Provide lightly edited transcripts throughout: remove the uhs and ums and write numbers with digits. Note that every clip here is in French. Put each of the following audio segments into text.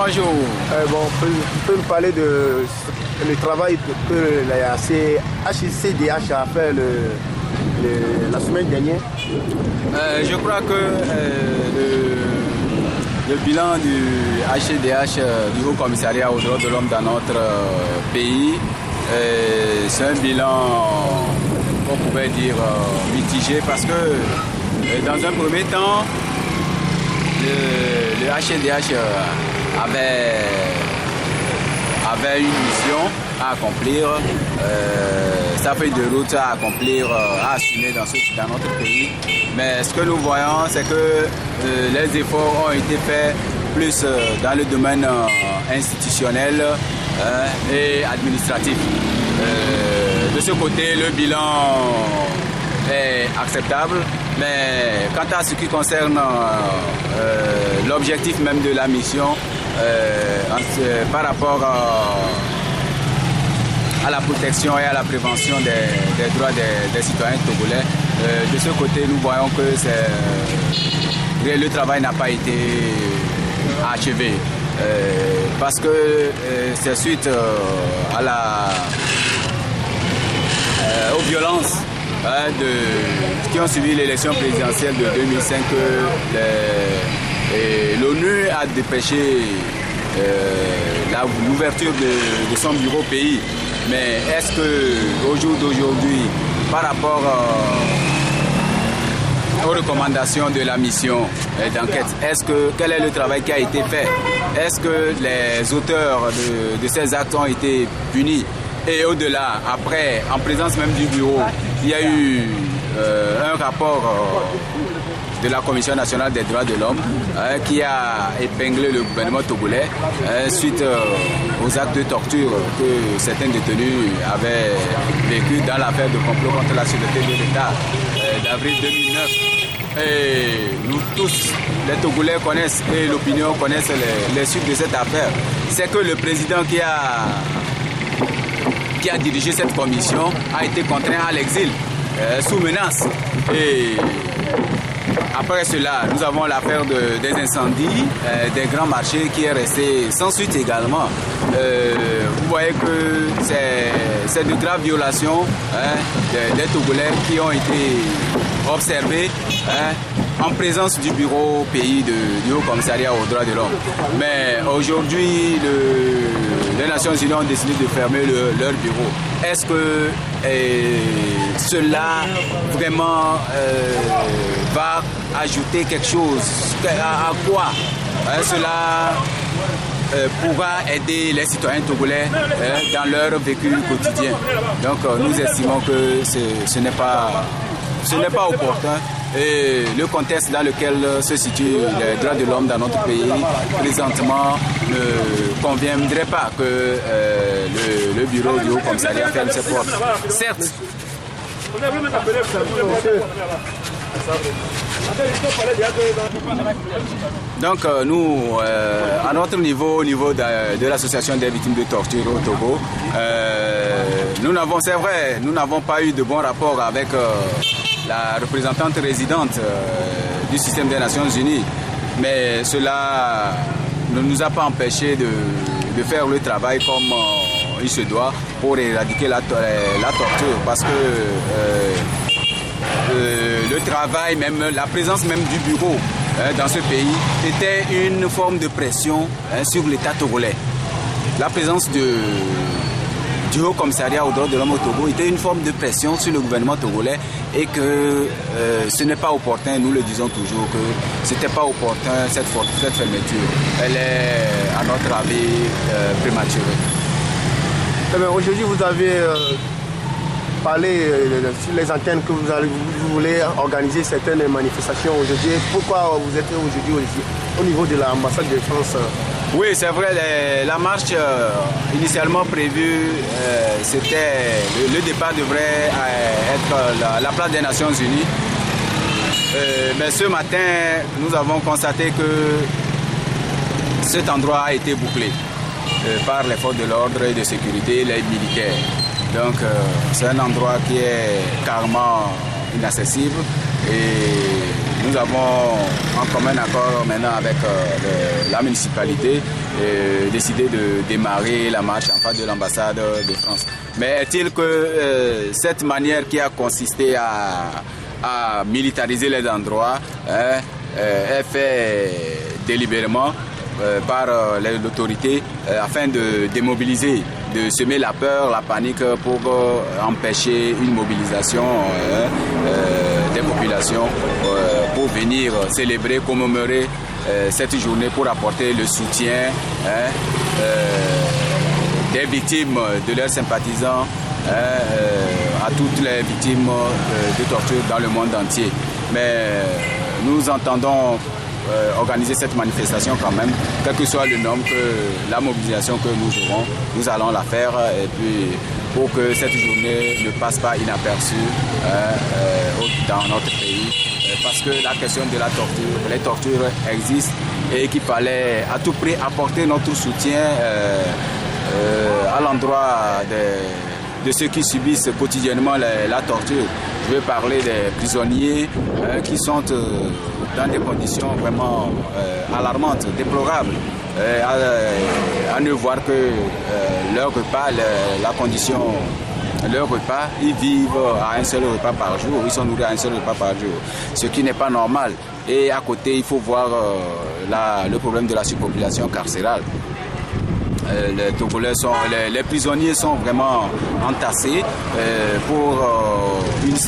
bonjour. Vous pouvez me parler de le travail que la HCDH a fait la semaine dernière? Je crois que le bilan du HCDH, du Haut Commissariat aux droits de l'homme dans notre pays, c'est un bilan qu'on pourrait dire mitigé parce que dans un premier temps, le HCDH avait une mission à accomplir, sa feuille de route à accomplir, à assumer dans notre pays. Mais ce que nous voyons, c'est que les efforts ont été faits plus dans le domaine institutionnel et administratif. De ce côté, le bilan est acceptable, mais quant à ce qui concerne l'objectif même de la mission, par rapport à la protection et à la prévention des droits des citoyens togolais, de ce côté, nous voyons que le travail n'a pas été achevé. Parce que c'est suite aux violences qui ont suivi l'élection présidentielle de 2005 que l'ONU a dépêché l'ouverture de son bureau pays. Mais est-ce qu'au jour d'aujourd'hui, par rapport aux recommandations de la mission d'enquête, quel est le travail qui a été fait? Est-ce que les auteurs de ces actes ont été punis? Et au-delà, après, en présence même du bureau, il y a eu un rapport de la Commission nationale des droits de l'homme qui a épinglé le gouvernement togolais suite aux actes de torture que certains détenus avaient vécu dans l'affaire de complot contre la sûreté de l'État d'avril 2009. Et nous tous, les Togolais connaissent et l'opinion connaissent les suites de cette affaire. C'est que le président qui a dirigé cette commission a été contraint à l'exil sous menace. Et après cela, nous avons l'affaire des incendies, des grands marchés qui est resté sans suite également. Vous voyez que c'est de graves violations des Togolais qui ont été observées en présence du bureau pays du Haut Commissariat aux droits de l'homme. Mais aujourd'hui, les Nations Unies ont décidé de fermer leur bureau. Est-ce que cela vraiment va ajouter quelque chose? À quoi cela pourra aider les citoyens togolais dans leur vécu quotidien? Donc nous estimons que ce n'est pas opportun. Et le contexte dans lequel se situent les droits de l'homme dans notre pays présentement ne conviendrait pas que le bureau du Haut Commissariat ferme ses portes. Certes, donc nous, à notre niveau, au niveau de l'association des victimes de torture au Togo, nous n'avons pas eu de bon rapport avec la représentante résidente du système des Nations Unies, mais cela ne nous a pas empêché de faire le travail comme il se doit pour éradiquer la torture, parce que le travail, même la présence même du bureau dans ce pays était une forme de pression sur l'État togolais. La présence du Haut Commissariat aux droits de l'homme au Togo était une forme de pression sur le gouvernement togolais et que ce n'est pas opportun, nous le disons toujours, que ce n'était pas opportun cette fermeture. Elle est, à notre avis, prématurée. Aujourd'hui, vous avez parlé sur les antennes que vous voulez organiser certaines manifestations aujourd'hui. Pourquoi vous êtes aujourd'hui au niveau de l'ambassade de France? Oui, c'est vrai, la marche initialement prévue, c'était le départ devrait être la place des Nations Unies. Mais ce matin, nous avons constaté que cet endroit a été bouclé par les forces de l'ordre et de sécurité, les militaires. Donc c'est un endroit qui est carrément inaccessible et nous avons en commun accord maintenant avec la municipalité décidé de démarrer la marche en face de l'ambassade de France. Mais est-il que cette manière qui a consisté à militariser les endroits est faite délibérément par l'autorité afin de démobiliser, de semer la peur, la panique pour empêcher une mobilisation des populations pour venir célébrer, commémorer cette journée pour apporter le soutien des victimes, de leurs sympathisants, à toutes les victimes de torture dans le monde entier. Mais nous entendons organiser cette manifestation quand même, quel que soit le nombre, la mobilisation que nous aurons, nous allons la faire et puis pour que cette journée ne passe pas inaperçue dans notre pays. Parce que la question de la torture, les tortures existent et qu'il fallait à tout prix apporter notre soutien à l'endroit de ceux qui subissent quotidiennement la torture. Je veux parler des prisonniers qui sont dans des conditions vraiment alarmantes, déplorables. À ne voir que leur repas, leur repas, ils vivent à un seul repas par jour, ils sont nourris à un seul repas par jour, ce qui n'est pas normal. Et à côté, il faut voir le problème de la surpopulation carcérale. Les Togolais les prisonniers sont vraiment entassés pour une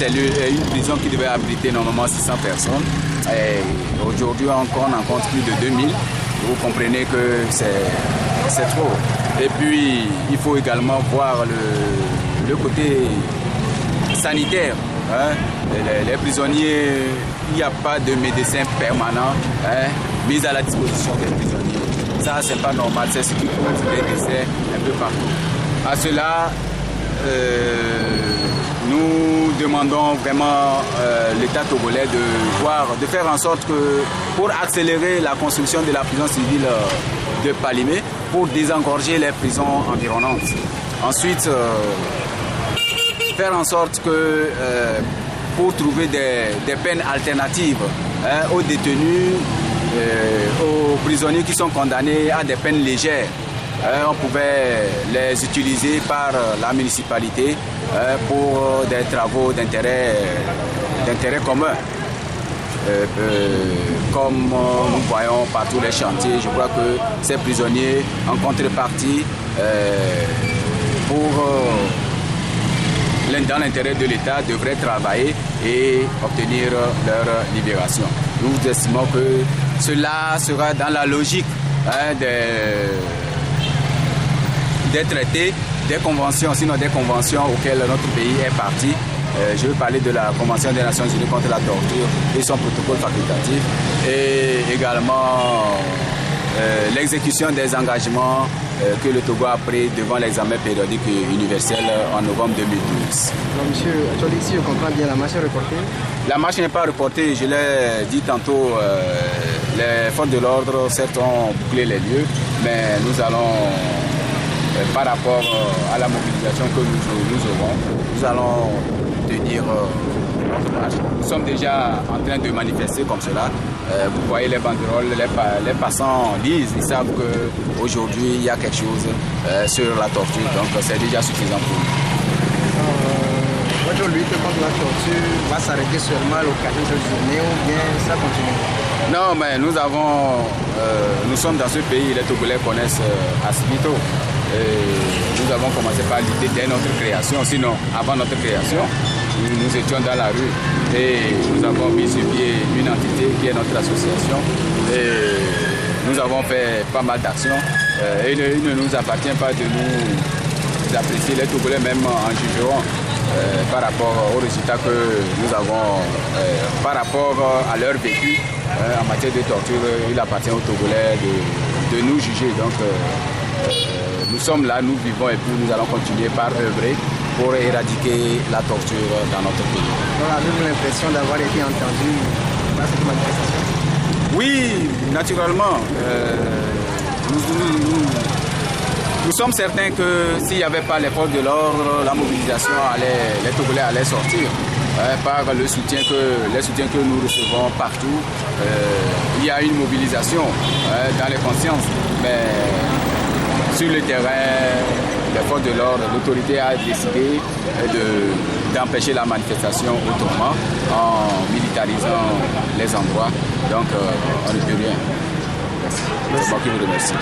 prison qui devait abriter normalement 600 personnes. Aujourd'hui, on en compte plus de 2000. Vous comprenez que c'est trop. Et puis, il faut également voir le côté sanitaire. Les prisonniers, il n'y a pas de médecin permanent mis à la disposition des prisonniers. Ça, c'est pas normal, c'est ce qui cause des décès un peu partout. À cela, nous demandons vraiment l'État togolais de faire en sorte que, pour accélérer la construction de la prison civile de Palimé, pour désengorger les prisons environnantes. Ensuite, faire en sorte que, pour trouver des peines alternatives aux détenus, aux prisonniers qui sont condamnés à des peines légères. On pouvait les utiliser par la municipalité pour des travaux d'intérêt commun. Comme nous voyons par tous les chantiers, je crois que ces prisonniers, en contrepartie, dans l'intérêt de l'État, devraient travailler et obtenir leur libération. Nous estimons que cela sera dans la logique des traités, des conventions, sinon des conventions auxquelles notre pays est parti. Je veux parler de la Convention des Nations Unies contre la torture et son protocole facultatif, et également l'exécution des engagements que le Togo a pris devant l'examen périodique universel en novembre 2012. Donc, monsieur, si je comprends bien, la marche est reportée? La marche n'est pas reportée, je l'ai dit tantôt, les forces de l'ordre certes ont bouclé les lieux, mais nous allons, par rapport à la mobilisation que nous aurons, nous allons tenir notre marche. Nous sommes déjà en train de manifester comme cela. Vous voyez les banderoles, les passants lisent, ils savent qu'aujourd'hui il y a quelque chose sur la torture, donc c'est déjà suffisant pour nous. Votre lutte contre la torture va s'arrêter seulement à l'occasion de cette journée ou bien ça continue? Non, mais nous sommes dans ce pays, les Togolais connaissent Asibito. Nous avons commencé par l'idée dès notre création, sinon avant notre création, nous étions dans la rue et nous avons mis sur pied une entité qui est notre association et nous avons fait pas mal d'actions et il ne nous appartient pas de nous apprécier, les Togolais même en jugeront par rapport aux résultats que nous avons, par rapport à leur vécu en matière de torture. Il appartient aux Togolais de nous juger. Donc nous sommes là, nous vivons et puis nous allons continuer par œuvrer pour éradiquer la torture dans notre pays. Donc avez-vous l'impression d'avoir été entendu dans cette manifestation? Oui, naturellement. Nous sommes certains que s'il n'y avait pas les forces de l'ordre, la mobilisation les Togolais allaient sortir. par les soutiens que nous recevons partout. Il y a une mobilisation dans les consciences, mais sur le terrain, les forces de l'ordre, l'autorité a décidé d'empêcher la manifestation autrement en militarisant les endroits. Donc on ne peut rien. C'est moi qui vous remercie.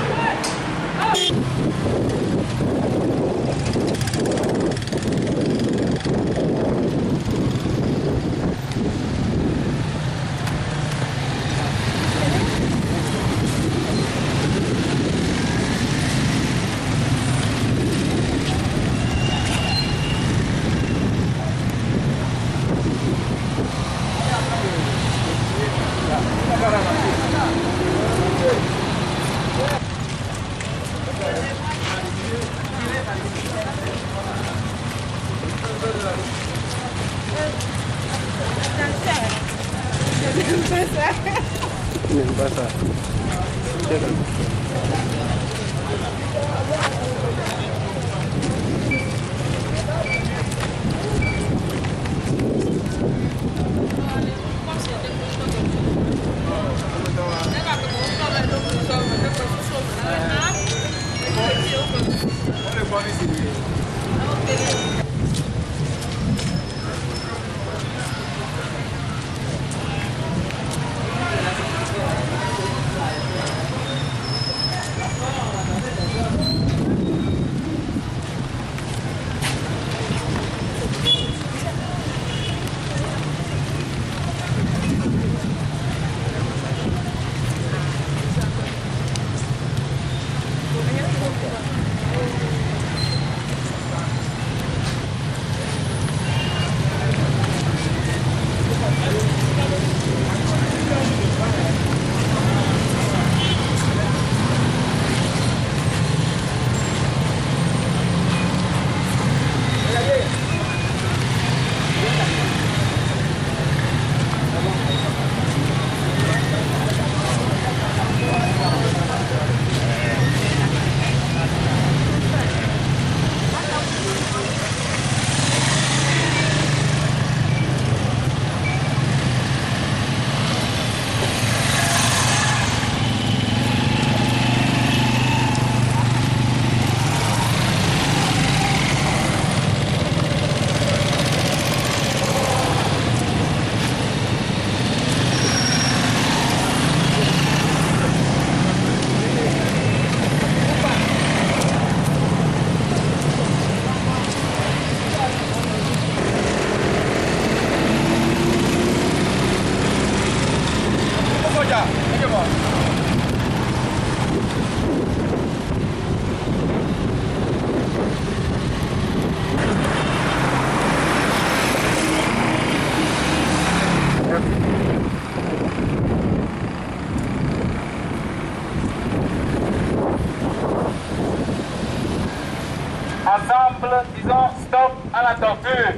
Ensemble, disons stop à la torture.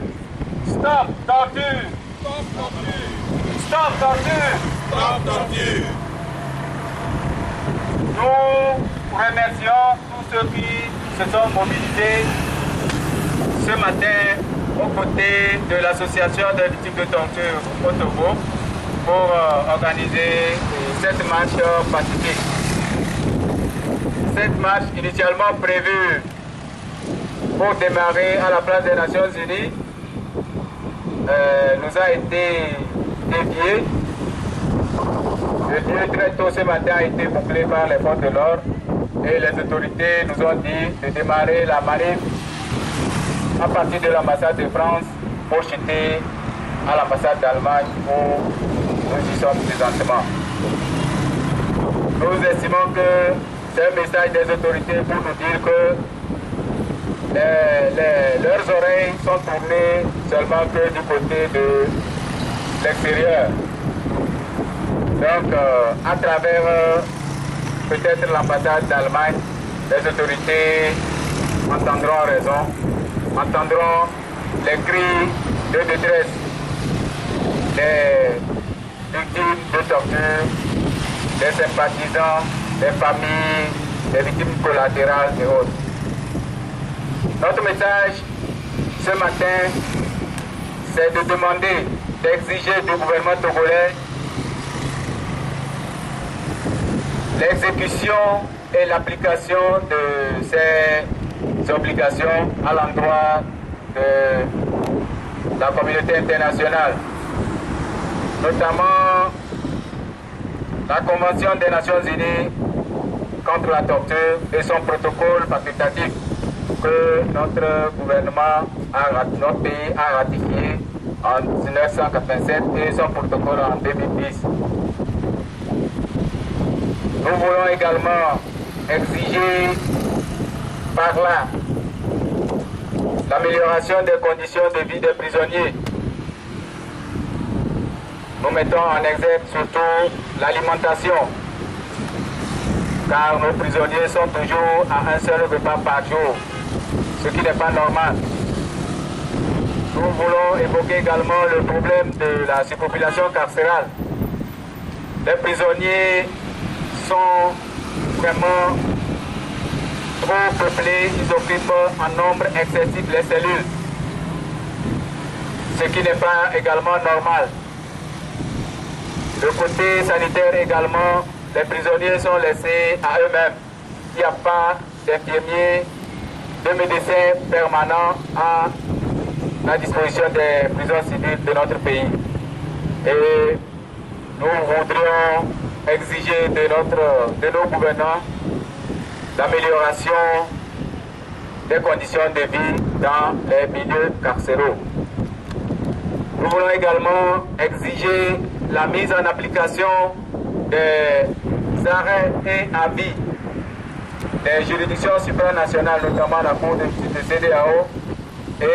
Stop torture. Stop torture. Stop torture. Nous remercions tous ceux qui se sont mobilisés ce matin aux côtés de l'association des victimes de torture au Togo pour organiser cette marche pacifique. Cette marche initialement prévue pour démarrer à la place des Nations Unies nous a été déviée. Le lieu très tôt ce matin a été bouclé par les forces de l'ordre et les autorités nous ont dit de démarrer la manif à partir de l'ambassade de France pour chuter à l'ambassade d'Allemagne où nous y sommes présentement. Nous estimons que c'est un message des autorités pour nous dire que leurs oreilles sont tournées seulement que du côté de l'extérieur. Donc, à travers peut-être l'ambassade d'Allemagne, les autorités entendront raison, entendront les cris de détresse des victimes de torture, des sympathisants, des familles, des victimes collatérales et autres. Notre message ce matin, c'est de demander, d'exiger du gouvernement togolais l'exécution et l'application de ces obligations à l'endroit de la communauté internationale, notamment la Convention des Nations Unies contre la torture et son protocole facultatif que notre gouvernement, notre pays a ratifié en 1987 et son protocole en 2010. Nous voulons également exiger par là l'amélioration des conditions de vie des prisonniers. Nous mettons en exergue surtout l'alimentation, car nos prisonniers sont toujours à un seul repas par jour, ce qui n'est pas normal. Nous voulons évoquer également le problème de la surpopulation carcérale. Les prisonniers sont vraiment trop peuplés, ils occupent en nombre excessif les cellules, ce qui n'est pas également normal. Le côté sanitaire également, les prisonniers sont laissés à eux-mêmes. Il n'y a pas d'infirmiers, de médecins permanents à la disposition des prisons civiles de notre pays. Et nous voudrions exiger de nos gouvernants l'amélioration des conditions de vie dans les milieux carcéraux. Nous voulons également exiger la mise en application des arrêts et avis des juridictions supranationales, notamment la Cour de CEDEAO, et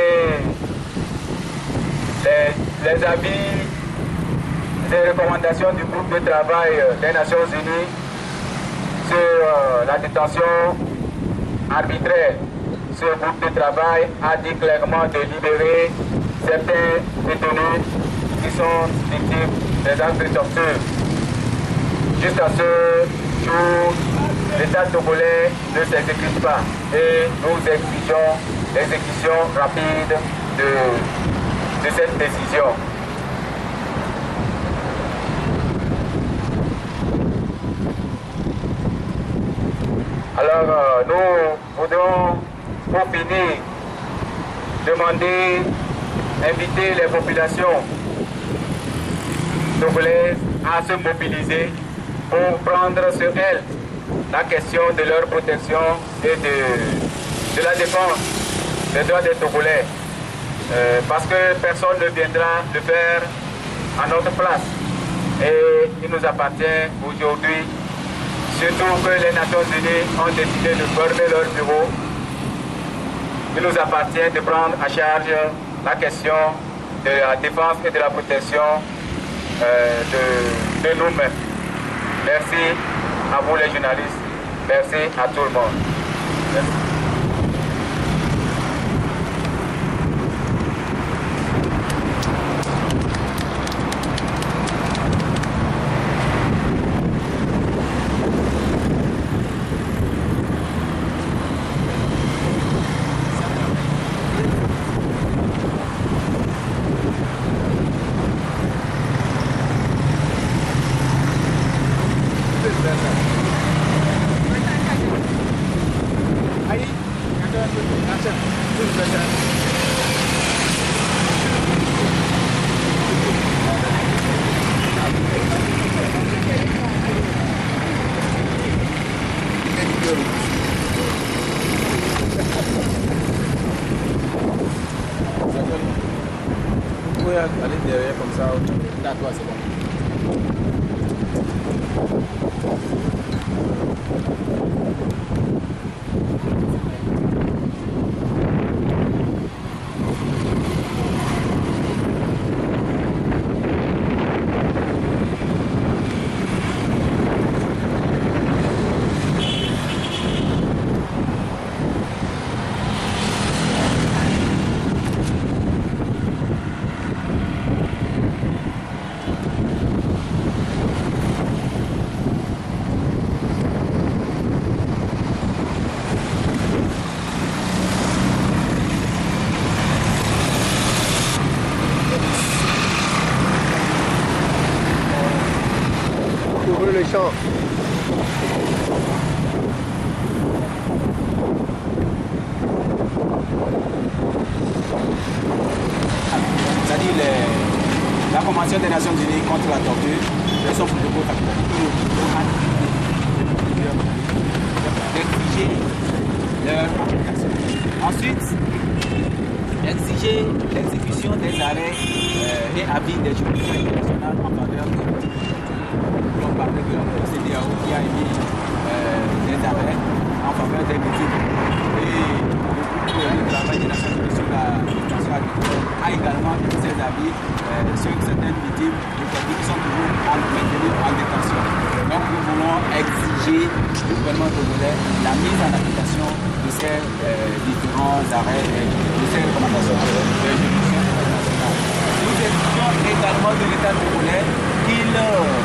les avis des recommandations du groupe de travail des Nations Unies sur la détention arbitraire. Ce groupe de travail a dit clairement de libérer certains détenus qui sont victimes des actes de torture. Jusqu'à ce jour, l'État togolais ne s'exécute pas et nous exigeons l'exécution rapide de cette décision. Alors, nous voudrons, pour finir, inviter les populations togolaises à se mobiliser pour prendre sur elles la question de leur protection et de la défense des droits des Togolais. Parce que personne ne viendra le faire à notre place. Et il nous appartient aujourd'hui, surtout que les Nations Unies ont décidé de fermer leur bureau, il nous appartient de prendre en charge la question de la défense et de la protection de nous-mêmes. Merci à vous les journalistes, merci à tout le monde. Merci. Vous pouvez aller derrière comme ça. D'accord, c'est bon. méchant. C'est-à-dire la Convention des Nations Unies contre la torture, son protocole d'exiger leur application. Ensuite, exiger l'exécution des arrêts et avis des juridictions internationales en faveur de l'on parlait de la CEDEAO qui a émis des arrêts en faveur des victimes. Et le travail des Nations Unies sur la situation agricole a également émis ses avis sur certaines victimes de torture qui sont toujours maintenues en détention. Donc nous voulons exiger du gouvernement togolais la mise en application de ces différents arrêts et de ces recommandations des juridictions internationales. Nous exigeons également de l'État togolais qu'il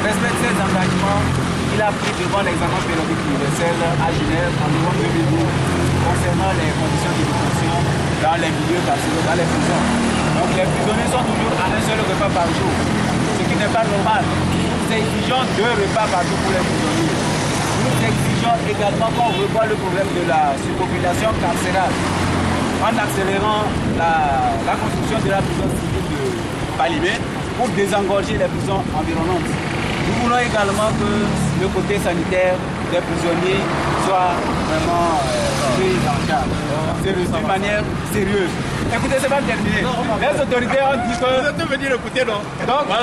respecte ses engagements qu'il a pris devant l'examen périodique universel à Genève en novembre 2012 concernant les conditions de détention dans les milieux carcéraux, dans les prisons. Donc les prisonniers sont toujours à un seul repas par jour, ce qui n'est pas normal. Nous exigeons 2 repas par jour pour les prisonniers. Nous exigeons également qu'on revoie le problème de la surpopulation carcérale en accélérant la construction de la prison civile de Balimé pour désengorger les prisons environnantes. Nous voulons également que le côté sanitaire des prisonniers soit vraiment pris en charge d'une manière sérieuse. Écoutez, c'est pas terminé. Les autorités ont dit que... Vous êtes venu l'écouter, non? Donc,